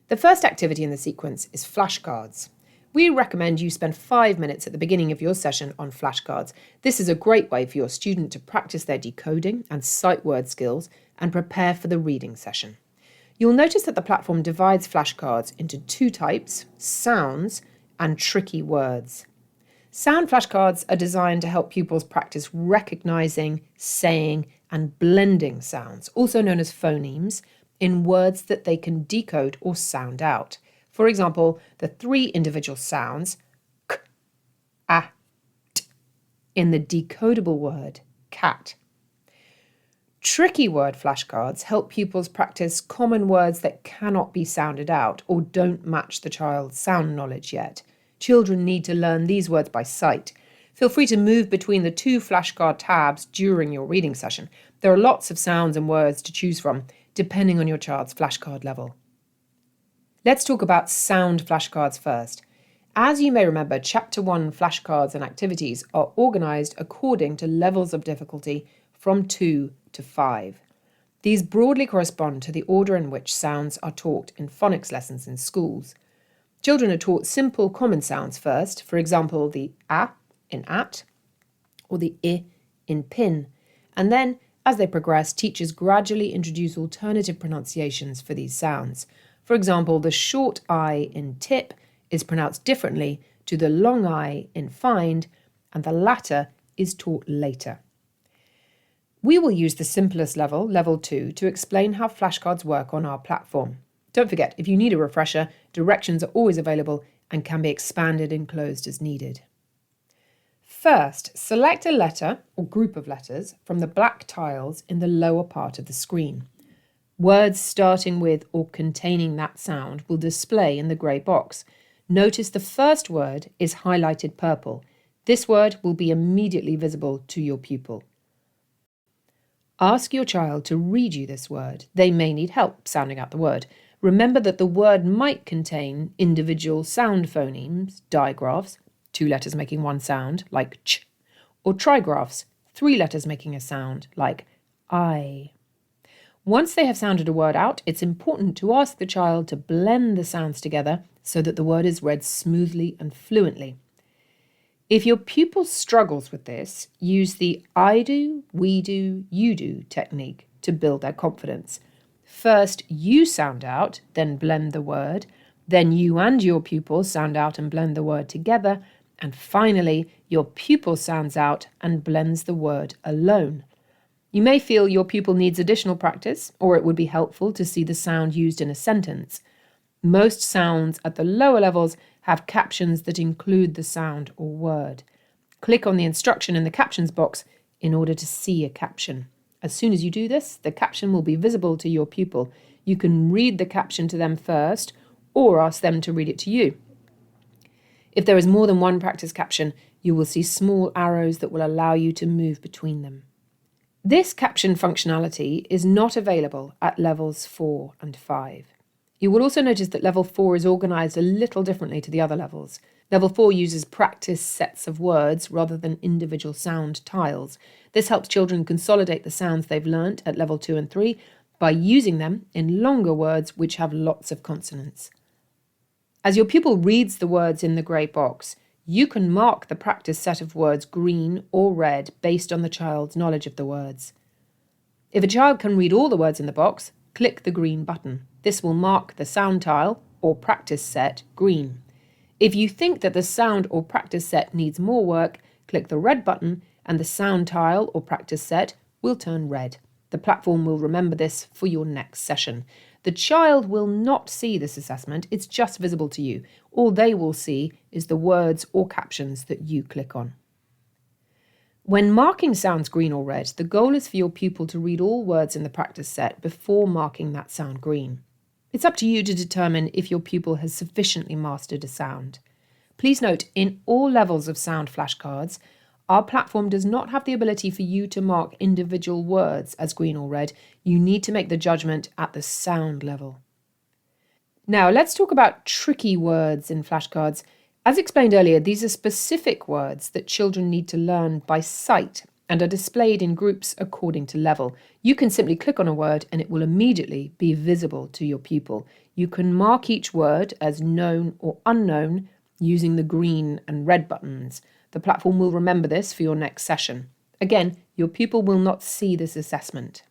The first activity in the sequence is flashcards. We recommend you spend 5 minutes at the beginning of your session on flashcards. This is a great way for your student to practice their decoding and sight word skills and prepare for the reading session. You'll notice that the platform divides flashcards into 2 types, sounds and tricky words. Sound flashcards are designed to help pupils practice recognising, saying and blending sounds, also known as phonemes, in words that they can decode or sound out. For example, the 3 individual sounds k, a, t, in the decodable word cat. Tricky word flashcards help pupils practice common words that cannot be sounded out or don't match the child's sound knowledge yet. Children need to learn these words by sight. Feel free to move between the 2 flashcard tabs during your reading session. There are lots of sounds and words to choose from, depending on your child's flashcard level. Let's talk about sound flashcards first. As you may remember, Chapter 1 flashcards and activities are organised according to levels of difficulty from 2 to 5. These broadly correspond to the order in which sounds are taught in phonics lessons in schools. Children are taught simple common sounds first, for example, the a in at or the I in pin, and then, as they progress, teachers gradually introduce alternative pronunciations for these sounds. For example, the short I in tip is pronounced differently to the long I in find, and the latter is taught later. We will use the simplest level, level 2, to explain how flashcards work on our platform. Don't forget, if you need a refresher, directions are always available and can be expanded and closed as needed. First, select a letter or group of letters from the black tiles in the lower part of the screen. Words starting with or containing that sound will display in the grey box. Notice the first word is highlighted purple. This word will be immediately visible to your pupil. Ask your child to read you this word. They may need help sounding out the word. Remember that the word might contain individual sound phonemes, digraphs, 2 letters making one sound, like ch, or trigraphs, 3 letters making a sound, like I. Once they have sounded a word out, it's important to ask the child to blend the sounds together so that the word is read smoothly and fluently. If your pupil struggles with this, use the I do, we do, you do technique to build their confidence. First, you sound out, then blend the word. Then you and your pupil sound out and blend the word together. And finally, your pupil sounds out and blends the word alone. You may feel your pupil needs additional practice, or it would be helpful to see the sound used in a sentence. Most sounds at the lower levels have captions that include the sound or word. Click on the instruction in the captions box in order to see a caption. As soon as you do this, the caption will be visible to your pupil. You can read the caption to them first, or ask them to read it to you. If there is more than one practice caption, you will see small arrows that will allow you to move between them. This caption functionality is not available at levels 4 and 5. You will also notice that level 4 is organised a little differently to the other levels. Level 4 uses practice sets of words rather than individual sound tiles. This helps children consolidate the sounds they've learnt at level 2 and 3 by using them in longer words which have lots of consonants. As your pupil reads the words in the grey box, you can mark the practice set of words green or red based on the child's knowledge of the words. If a child can read all the words in the box, click the green button. This will mark the sound tile or practice set green. If you think that the sound or practice set needs more work, click the red button and the sound tile or practice set will turn red. The platform will remember this for your next session. The child will not see this assessment, it's just visible to you. All they will see is the words or captions that you click on. When marking sounds green or red, the goal is for your pupil to read all words in the practice set before marking that sound green. It's up to you to determine if your pupil has sufficiently mastered a sound. Please note, in all levels of sound flashcards, our platform does not have the ability for you to mark individual words as green or red. You need to make the judgment at the sound level. Now, let's talk about tricky words in flashcards. As explained earlier, these are specific words that children need to learn by sight and are displayed in groups according to level. You can simply click on a word and it will immediately be visible to your pupil. You can mark each word as known or unknown using the green and red buttons. The platform will remember this for your next session. Again, your pupil will not see this assessment.